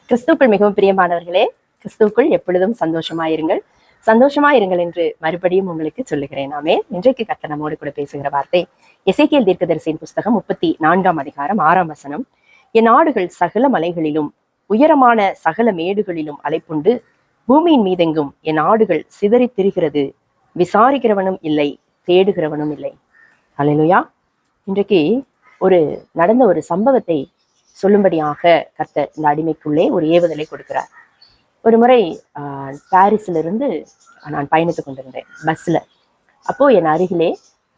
கிறிஸ்துவுக்குள் மிகவும் பிரியமானவர்களே, கிறிஸ்துவுக்குள் எப்பொழுதும் சந்தோஷமாயிருங்கள். சந்தோஷமாயிருங்கள் என்று மறுபடியும் உங்களுக்கு சொல்லுகிறேன். ஆமென். இன்றைக்கு கர்த்தர் நம்மோடு கூட பேசுகிற வார்த்தை எசேக்கியேல் தீர்க்கதரிசியின் புஸ்தகம் 34 அதிகாரம் 6 வசனம். என் ஆடுகள் சகல மலைகளிலும் உயரமான சகல மேடுகளிலும் அலைப்புண்டு பூமியின் மீதெங்கும் என் ஆடுகள் சிதறித் திரிகிறது, விசாரிக்கிறவனும் இல்லை, தேடுகிறவனும் இல்லை. அல்லேலூயா. இன்றைக்கு நடந்த ஒரு சம்பவத்தை சொல்லும்படியாக கர்த்தர் இந்த அடிமைக்குள்ளே ஒரு ஏவுதலை கொடுக்கிறார். ஒரு முறை பாரிஸ்ல இருந்து நான் பயணித்து கொண்டிருந்தேன் பஸ்ல. அப்போ என் அருகிலே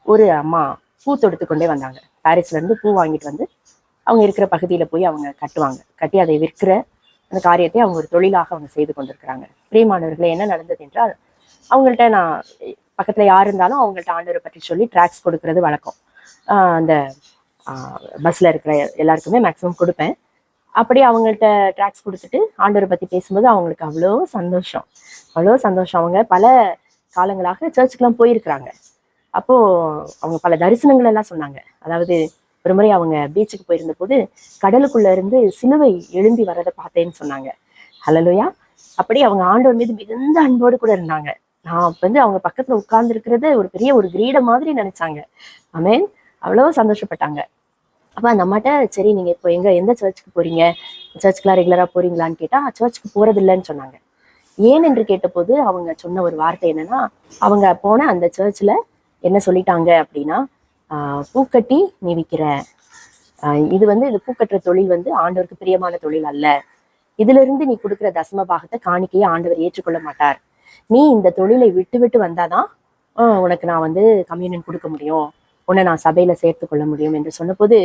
ஒரு அம்மா பூ தொடுத்து கொண்டே வந்தாங்க. பாரிஸ்ல இருந்து பூ வாங்கிட்டு வந்து அவங்க இருக்கிற பகுதியில போய் அவங்க கட்டி அதை விற்கிற அந்த காரியத்தை அவங்க ஒரு தொழிலாக அவங்க செய்து கொண்டிருக்கிறாங்க. பிரியமானவர்களே, என்ன நடந்தது என்றால், அவங்கள்ட்ட நான் பக்கத்துல யார் இருந்தாலும் அவங்கள்ட்ட ஆண்டவரை பற்றி சொல்லி டிராக்ஸ் கொடுக்கறது வழக்கம். அந்த பஸ்ல இருக்கிற எல்லாருக்குமே மேக்சிமம் கொடுப்பேன். அப்படியே அவங்கள்ட்ட ட்ராக்ஸ் கொடுத்துட்டு ஆண்டவரை பத்தி பேசும்போது அவங்களுக்கு அவ்வளோ சந்தோஷம். அவங்க பல காலங்களாக சர்ச்சுக்கெல்லாம் போயிருக்கிறாங்க. அப்போ அவங்க பல தரிசனங்கள் எல்லாம் சொன்னாங்க. அதாவது ஒரு முறை அவங்க பீச்சுக்கு போயிருந்த போது கடலுக்குள்ள இருந்து சிலுவை எழும்பி வர்றதை பார்த்தேன்னு சொன்னாங்க. ஹல்லேலூயா. அப்படி அவங்க ஆண்டவர் மீது மிகுந்த அன்போடு கூட இருந்தாங்க. நான் அவங்க பக்கத்துல உட்கார்ந்து இருக்கிறத ஒரு பெரிய ஒரு கிரீடம் மாதிரி நினைச்சாங்க. ஆமென். அவ்வளோ சந்தோஷப்பட்டாங்க. அப்போ அந்த அம்மாட்ட, சரி நீங்க இப்போ எந்த சர்ச்சுக்கு போறீங்க, சர்ச்சுக்கெல்லாம் ரெகுலரா போறீங்களான்னு கேட்டா, சர்ச்சுக்கு போறது இல்லைன்னு சொன்னாங்க. ஏன் என்று கேட்டபோது அவங்க சொன்ன ஒரு வார்த்தை என்னன்னா, அவங்க போன அந்த சர்ச்சில் என்ன சொல்லிட்டாங்க அப்படின்னா, பூக்கட்டி நீ விற்கிற, இது பூக்கட்டுற தொழில் ஆண்டவருக்கு பிரியமான தொழில் அல்ல, இதுல இருந்து நீ கொடுக்குற தசம பாகத்தை காணிக்கையை ஆண்டவர் ஏற்றுக்கொள்ள மாட்டார், நீ இந்த தொழிலை விட்டு வந்தாதான் உனக்கு நான் கம்யூனியன் கொடுக்க முடியும், உன்னை நான் சபையில சேர்த்து கொள்ள முடியும் என்று சொன்னபோது,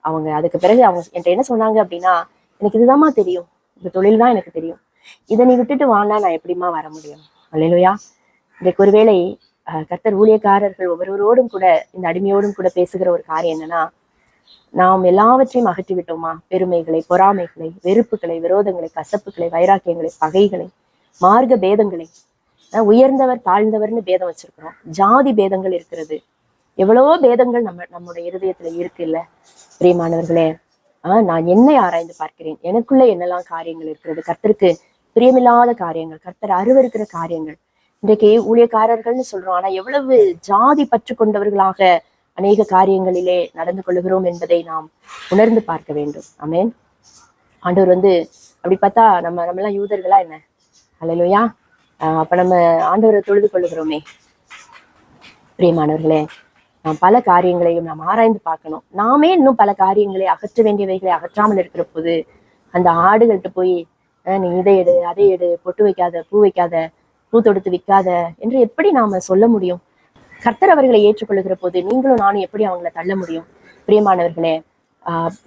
அவங்க அதுக்கு பிறகு அவங்க என்கிட்ட என்ன சொன்னாங்க அப்படின்னா, எனக்கு இதுதாம்மா தெரியும், இந்த தொழில் தான் எனக்கு தெரியும், இதை நீ விட்டுட்டு வானா நான் எப்படிமா வர முடியும். அல்லேலூயா. இன்றைக்கு ஒருவேளை கர்த்தர் ஊழியக்காரர்கள் ஒவ்வொருவரோடும் கூட இந்த அடிமையோடும் கூட பேசுகிற ஒரு காரியம் என்னன்னா, நாம் எல்லாவற்றையும் அகற்றி விட்டோமா? பெருமைகளை, பொறாமைகளை, வெறுப்புகளை, விரோதங்களை, கசப்புகளை, வைராக்கியங்களை, பகைகளை, மார்க்க பேதங்களை, உயர்ந்தவர் தாழ்ந்தவர்னு பேதம் வச்சிருக்கிறோம், ஜாதி பேதங்கள் இருக்கிறது, எவ்வளவோ பேதங்கள் நம்முடைய இருதயத்துல இருக்கு இல்ல பிரியமானவர்களே. நான் என்னை ஆராய்ந்து பார்க்கிறேன், எனக்குள்ள என்னெல்லாம் காரியங்கள் இருக்கிறது, கர்த்தருக்கு பிரியமில்லாத காரியங்கள், கர்த்தர் அருவருக்கிற காரியங்கள். இன்றைக்கு ஊழியக்காரர்கள்னு சொல்றோம், ஆனா எவ்வளவு ஜாதி பற்று கொண்டவர்களாக அநேக காரியங்களிலே நடந்து கொள்கிறோம் என்பதை நாம் உணர்ந்து பார்க்க வேண்டும். ஆமென். ஆண்டவர் அப்படி பார்த்தா நம்ம எல்லாம் யூதர்களா என்ன? அல்லேலூயா. அப்ப நம்ம ஆண்டவரை தொழுது கொள்ளுகிறோமே. பிரியமானவர்களே, நாம் பல காரியங்களையும் நாம் ஆராய்ந்து பார்க்கணும். நாமே இன்னும் பல காரியங்களை அகற்ற வேண்டியவைகளை அகற்றாமல் இருக்கிற போது, அந்த ஆடுகள்கிட்ட போய் நீ இதை எடு, அதை எடு, பொட்டு வைக்காத, பூ வைக்காத, பூ தொடுத்து விற்காத என்று எப்படி நாம சொல்ல முடியும்? கர்த்தர் அவர்களை ஏற்றுக்கொள்ளுகிற போது நீங்களும் நானும் எப்படி அவங்களை தள்ள முடியும்? பிரியமானவர்களே,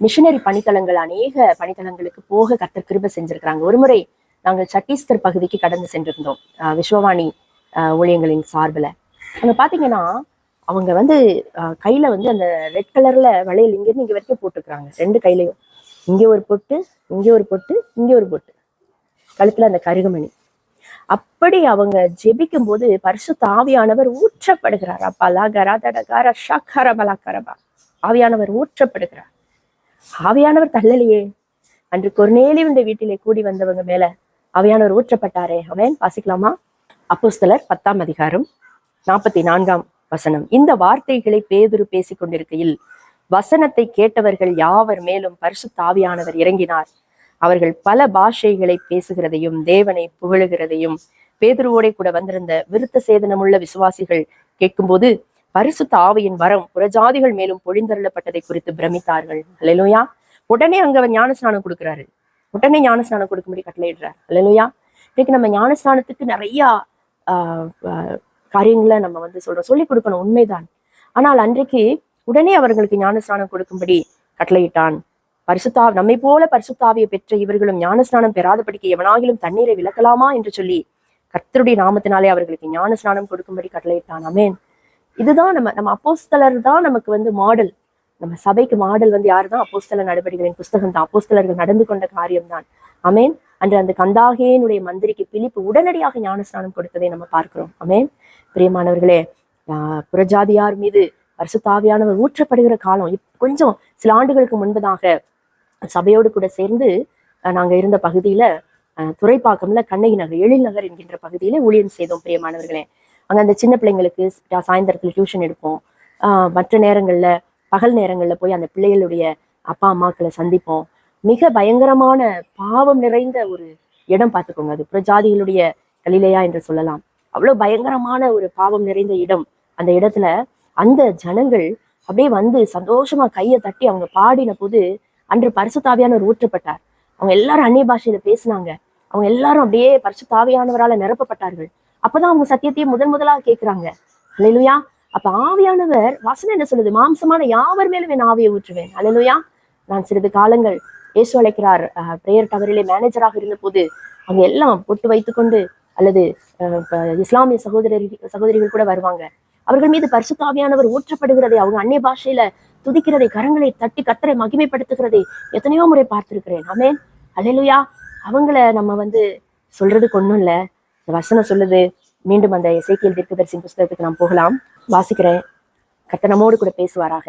மிஷனரி பணித்தளங்கள், அநேக பணித்தளங்களுக்கு போக கர்த்தர் கிருபை செஞ்சிருக்கிறாங்க. ஒரு முறை நாங்கள் சத்தீஸ்கர் பகுதிக்கு கடந்து சென்றிருந்தோம், விஸ்வவாணி ஊழியங்களின் சார்பில். அங்க பாத்தீங்கன்னா அவங்க கையில அந்த ரெட் கலர்ல வளையல் இங்கிருந்து இங்க வரைக்கும் போட்டுக்கிறாங்க, 2 கையிலையும். இங்க ஒரு பொட்டு, இங்க ஒரு பொட்டு, இங்க ஒரு பொட்டு, கழுத்துல அந்த கருகமணி. அப்படி அவங்க ஜெபிக்கும் போது பரிசுத்த ஆவியானவர் ஊற்றப்படுகிறார். ஆவியானவர் ஊற்றப்படுகிறார். ஆவியானவர் தள்ளலையே. அன்று கொர்நேலியுடைய வீட்டிலே கூடி வந்தவங்க மேல ஆவியானவர் ஊற்றப்பட்டாரே. அவன் வாசிக்கலாமா? அப்போஸ்தலர் 10 அதிகாரம் 44 வசனம். இந்த வார்த்தைகளை பேதுரு பேசிக் கொண்டிருக்கையில் வசனத்தை கேட்டவர்கள் யாவர் மேலும் பரிசுத்த ஆவியானவர் இறங்கினார். அவர்கள் பல பாஷைகளை பேசுகிறதையும் தேவனை புகழுகிறதையும் பேதுருவோட கூட வந்திருந்த விருத்த சேதனமுள்ள விசுவாசிகள் கேட்கும்போது பரிசுத்த ஆவியின் வரம் புறஜாதிகள் மேலும் பொழிந்தருளப்பட்டதை குறித்து பிரமித்தார்கள். அல்லேலூயா. உடனே அங்க அவர் ஞானஸ்நானம் கொடுக்கிறாரு. உடனே ஞானஸ்நானம் கொடுக்கும்படி கட்டளையிடுறார். அல்லேலூயா. இன்னைக்கு நம்ம ஞானஸ்நானத்துக்கு நிறைய காரியங்களை நம்ம சொல்றோம், சொல்லிக் கொடுக்கணும், உண்மைதான். ஆனால் அன்றைக்கு உடனே அவர்களுக்கு ஞானஸ்நானம் கொடுக்கும்படி கட்டளையிட்டான். நம்மை போல பரிசுத்தாவியை பெற்ற இவர்களும் ஞானஸ்நானம் பெறாதபடிக்கு எவனாகிலும் தண்ணீரை விளக்கலாமா என்று சொல்லி கர்த்தருடைய நாமத்தினாலே அவர்களுக்கு ஞானஸ்நானம் கொடுக்கும்படி கட்டளையிட்டான். ஆமென். இதுதான் நம்ம அப்போஸ்தலர் தான் நமக்கு மாடல். நம்ம சபைக்கு மாடல் யாருதான்? அப்போஸ்தலர் நடவடிக்கைகளின் புஸ்தகம் தான், அப்போஸ்தலர்கள் நடந்து கொண்ட காரியம் தான். ஆமென். அன்று அந்த கந்தாகேனுடைய மந்திரிக்கு பிலிப்பு உடனடியாக ஞானஸ்நானம் கொடுத்ததை நம்ம பார்க்கிறோம். ஆமென். பிரியமானவர்களே, புறஜாதியார் மீது பரிசுத்தாவியானவர் ஊற்றப்படுகிற காலம் கொஞ்சம் சில ஆண்டுகளுக்கு முன்பதாக சபையோடு கூட சேர்ந்து நாங்க இருந்த பகுதியில துறைப்பாக்கம்ல கண்ணகி நகர், எழில் நகர் என்கின்ற பகுதியில ஊழியம் செய்தோம் பிரியமானவர்களே. அங்க அந்த சின்ன பிள்ளைங்களுக்கு சாயந்தரத்துல டியூஷன் எடுப்போம். மற்ற நேரங்கள்ல பகல் நேரங்கள்ல போய் அந்த பிள்ளைகளுடைய அப்பா அம்மாக்களை சந்திப்போம். மிக பயங்கரமான பாவம் நிறைந்த ஒரு இடம் பார்த்துக்கோங்க. அது புறஜாதிகளுடைய கலிலேயா என்று சொல்லலாம். அவ்வளவு பயங்கரமான ஒரு பாவம் நிறைந்த இடம். அந்த இடத்துல அந்த ஜனங்கள் அப்படியே வந்து சந்தோஷமா கையை தட்டி அவங்க பாடின போது அன்று பரிசுத்தாவியானவர் ஊற்றப்பட்டார். அவங்க எல்லாரும் அந்நிய பாஷையில பேசினாங்க. அவங்க எல்லாரும் அப்படியே பரிசுத்தாவியானவரால நிரப்பப்பட்டார்கள். அப்பதான் அவங்க சத்தியத்தையும் முதலாக கேட்கிறாங்க. அல்லேலூயா. அப்ப ஆவியானவர் வசனம் என்ன சொல்லுது? மாம்சமான யாவர் மேலும் என் ஆவியை ஊற்றுவேன். அல்லேலூயா. நான் சிறிது காலங்கள் இயேசு அழைக்கிறார் பிரேயர் டவரிலே மேனேஜராக இருந்த போது அங்க எல்லாம் பொட்டு வைத்துக்கொண்டு அல்லது இஸ்லாமிய சகோதரிகள் கூட வருவாங்க. அவர்கள் மீது பரிசுத்தாவியானவர் ஊற்றப்படுகிறதை, அவங்க அந்நிய பாஷையில துதிக்கிறதை, கரங்களை தட்டி கர்த்தரை மகிமைப்படுத்துகிறதை எத்தனையோ முறை பார்த்திருக்கிறேன். ஆமென். அல்லேலூயா. அவங்கள நம்ம சொல்றதுக்கு ஒண்ணும் இல்ல. இந்த வசனம் சொல்லுது. மீண்டும் அந்த எசேக்கியேல் தீர்க்கதரிசியின் புஸ்தகத்துக்கு நாம் போகலாம். வாசிக்கிறேன். கர்த்தர் நம்மோடு கூட பேசுவாராக.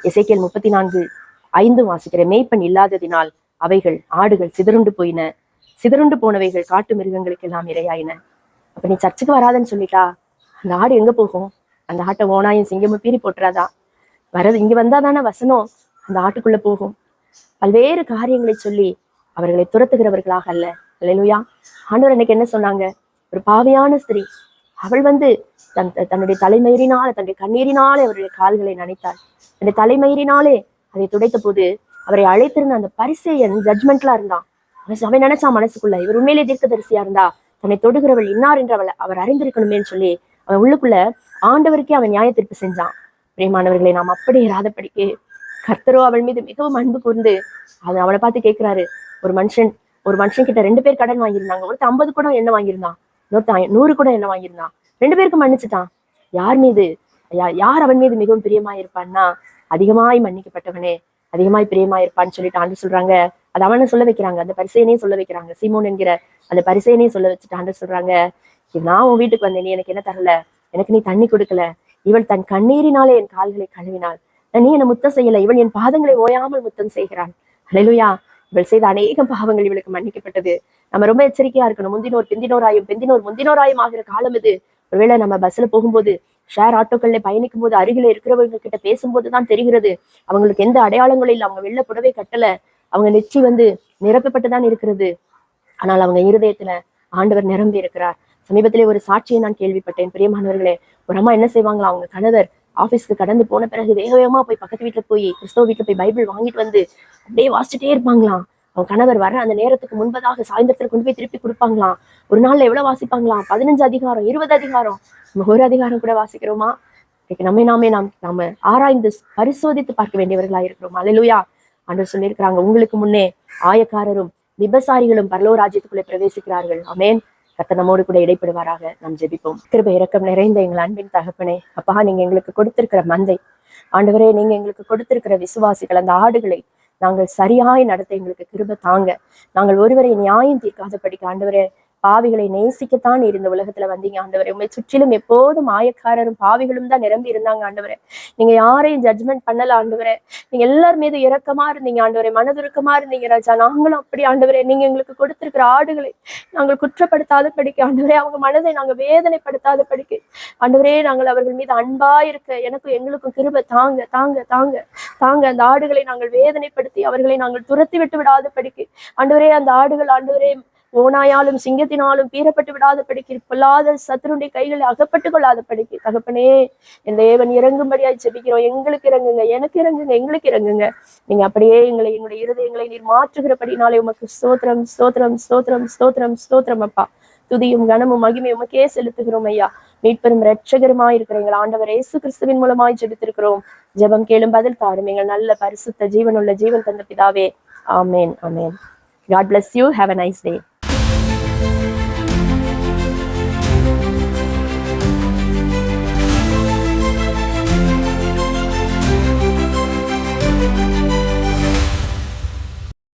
எசேக்கியேல் 34:5 வாசிக்கிறேன். மேய்ப்பன் இல்லாததினால் அவைகள் ஆடுகள் சிதறுண்டு போனவைகள் காட்டு மிருகங்களுக்கு எல்லாம் இரையாயின. அப்ப நீ சர்ச்சுக்கு வராதன்னு சொல்லிட்டா அந்த ஆடு எங்க போகும்? அந்த ஆட்டை ஓனாயும் சிங்கமும் பீறி போட்டுறாதா? வரது இங்க வந்தாதானே வசனம் அந்த ஆட்டுக்குள்ள போகும். பல்வேறு காரியங்களை சொல்லி அவர்களை துரத்துகிறவர்களாக அல்ல. அல்லேலூயா. ஆண்டவர் எனக்கு என்ன சொன்னாங்க? ஒரு பாவியான ஸ்திரீ, அவள் தன்னுடைய தலைமயிரினால, தன்னுடைய கண்ணீரினாலே அவருடைய கால்களை நனைத்தாள். தன்னுடைய தலைமயிரினாலே அதை துடைத்த போது அவரை அழைத்திருந்த அந்த பரிசேயன் ஜட்மெண்ட்லா இருந்தான். அவன் நினைச்சான் மனசுக்குள்ள, இவர் உண்மையிலே தீர்க்கதரிசியா இருந்தா தன்னை தொடுகிறவள் இன்னார் என்று அவர் அறிந்திருக்கணுமேன்னு சொல்லி அவன் உள்ளுக்குள்ள ஆண்டவருக்கே அவன் நியாய தீர்ப்பு செஞ்சான். பிரியமானவர்களை, நாம் அப்படி இராதபடிக்கு கர்த்தரோ அவள் மீது மிகவும் அன்பு கூர்ந்து அவனை பார்த்து கேட்கிறாரு. ஒரு மனுஷன் கிட்ட 2 பேர் கடன் வாங்கியிருந்தாங்க. ஒருத்தர் 50 கூட என்ன வாங்கியிருந்தான், இன்னொருத்தன் 100 கூட என்ன வாங்கியிருந்தான். 2 பேருக்கும் மன்னிச்சுட்டான். யார் அவன் மீது மிகவும் பிரியமாயிருப்பான்னா, அதிகமாய் மன்னிக்கப்பட்டவனே அதிகமாய் பிரியமாயிருப்பான்னு சொல்லிட்டு ஆண்டு சொல்றாங்க. அது அவனை சொல்ல வைக்கிறாங்க. அந்த பரிசேயனே சொல்ல வைக்கிறாங்க. சீமோன் என்கிற அந்த பரிசேயனே சொல்ல வச்சுட்டு ஆண்டு சொல்றாங்க, நான் உன் வீட்டுக்கு வந்தேன், நீ எனக்கு என்ன தரல, எனக்கு நீ தண்ணி கொடுக்கல. இவள் தன் கண்ணீரினாலே என் கால்களை கழுவினாள். நீ என்னை முத்தம் செய்யல, இவள் என் பாதங்களை ஓயாமல் முத்தம் செய்கிறாள். அல்லேலூயா. இவள் செய்த அநேக பாவங்கள் இவளுக்கு மன்னிக்கப்பட்டது. நம்ம ரொம்ப எச்சரிக்கையா இருக்கணும். முந்தினோர் முந்தினோராயும் ஆகிற காலம் இது. ஒருவேளை நம்ம பஸ்ல போகும்போது, ஷேர் ஆட்டோக்கள்ல பயணிக்கும் போது, அருகில இருக்கிறவங்க கிட்ட பேசும்போதுதான் தெரிகிறது அவங்களுக்கு எந்த அடையாளங்களும் இல்லை. அவங்க வெள்ளை புடவை கட்டல, அவங்க நெற்றி நிரப்பப்பட்டுதான் இருக்கிறது. ஆனால் அவங்க இருதயத்துல ஆண்டவர் நிரம்பி இருக்கிறார். சமீபத்திலே ஒரு சாட்சியை நான் கேள்விப்பட்டேன். பிரியமானவர்களே, ஒரு அம்மா என்ன செய்வாங்களா, அவங்க கணவர் ஆபீஸ்க்கு கடந்து போன பிறகு வேக வேகமா போய் பக்கத்து வீட்டுல போய் கிறிஸ்தவ வீட்டுல போய் பைபிள் வாங்கிட்டு அப்படியே வாசிச்சுட்டே இருப்பாங்களாம். அவங்க கணவர் வர அந்த நேரத்துக்கு முன்பதாக சாயந்தரத்துல கொண்டு போய் திருப்பி கொடுப்பாங்களாம். ஒரு நாள்ல எவ்வளவு வாசிப்பாங்களாம்? 15 அதிகாரம், 20 அதிகாரம். நம்ம ஒரு அதிகாரம் கூட வாசிக்கிறோமா? நாம ஆராய்ந்து பரிசோதித்து பார்க்க வேண்டியவர்களா இருக்கிறோம். அல்லேலூயா. ஆண்டவர் சொல்லியிருக்கிறாங்க, உங்களுக்கு முன்னே ஆயக்காரரும் விபசாரிகளும் பரலோக ராஜ்யத்துக்குள்ளே பிரவேசிக்கிறார்கள். ஆமென். கர்த்தர் நம்மோடு கூட இடைப்படுவாராக. நாம் ஜெபிப்போம். கிருபை இரக்கம் நிறைந்த எங்கள் அன்பின் தகப்பனே, அப்பா, நீங்க எங்களுக்கு கொடுத்திருக்கிற மந்தை, ஆண்டவரே, நீங்க எங்களுக்கு கொடுத்திருக்கிற விசுவாசிகள், அந்த ஆடுகளை நாங்கள் சரியாய் நடத்த எங்களுக்கு கிருபை தாங்க. நாங்கள் ஒருவரை நியாயம் தீர்க்காதபடிக்கு ஆண்டவரே, பாவிகளை நேசிக்கத்தான் இந்த உலகத்துல வந்தீங்க ஆண்டவரே. உண்மை சுற்றிலும் எப்போதும் ஆயக்காரரும் பாவிகளும் தான் நிரம்பி இருந்தாங்க ஆண்டவரே. நீங்க யாரையும் ஜட்ஜ்மெண்ட் பண்ணல ஆண்டவரே. நீங்க எல்லார் மீது இரக்கமா இருந்தீங்க ஆண்டவரே, மனதுருக்கமா இருந்தீங்க ராஜா. நாங்களும் அப்படி ஆண்டவரே, நீங்க எங்களுக்கு கொடுத்திருக்கிற ஆடுகளை நாங்கள் குற்றப்படுத்தாத படிக்க ஆண்டவரே, அவங்க மனதை நாங்கள் வேதனைப்படுத்தாத படிக்க ஆண்டவரே, நாங்கள் அவர்கள் மீது அன்பா இருக்க எனக்கும் எங்களுக்கும் கிருபை தாங்க தாங்க தாங்க தாங்க. அந்த ஆடுகளை நாங்கள் வேதனைப்படுத்தி அவர்களை நாங்கள் துரத்தி விட்டு விடாத படிக்க ஆண்டவரே, அந்த ஆடுகள் ஆண்டவரே ஓனாயாலும் சிங்கத்தினாலும் பீறப்பட்டு விடாத படிக்க, பொல்லாத சத்துருடைய கைகளை அகப்பட்டு கொள்ளாத படிக்க தகப்பனே, என் தேவன் இறங்கும்படியாய் ஜெபிக்கிறோம். எங்களுக்கு இறங்குங்க, எனக்கு இறங்குங்க, எங்களுக்கு இறங்குங்க. நீங்க அப்படியே எங்களுடைய இருதயங்களை நீர் மாற்றுகிறபடினாலே உமக்கு ஸ்தோத்திரம் ஸ்தோத்திரம் ஸ்தோத்திரம் ஸ்தோத்திரம் ஸ்தோத்திரம் அப்பா. துதியும் கனமும் மகிமை உமக்கே செலுத்துகிறோம் ஐயா. மீட்பெரும் இரட்சகருமாய் இருக்கிற எங்கள் ஆண்டவர் இயேசு கிறிஸ்துவின் மூலமாய் ஜெபித்திருக்கிறோம். ஜெபம் கேளும், பதில் தாரும் எங்கள் நல்ல பரிசுத்த ஜீவன் தந்த பிதாவே. ஆமேன், ஆமேன். God bless you. Have a nice day.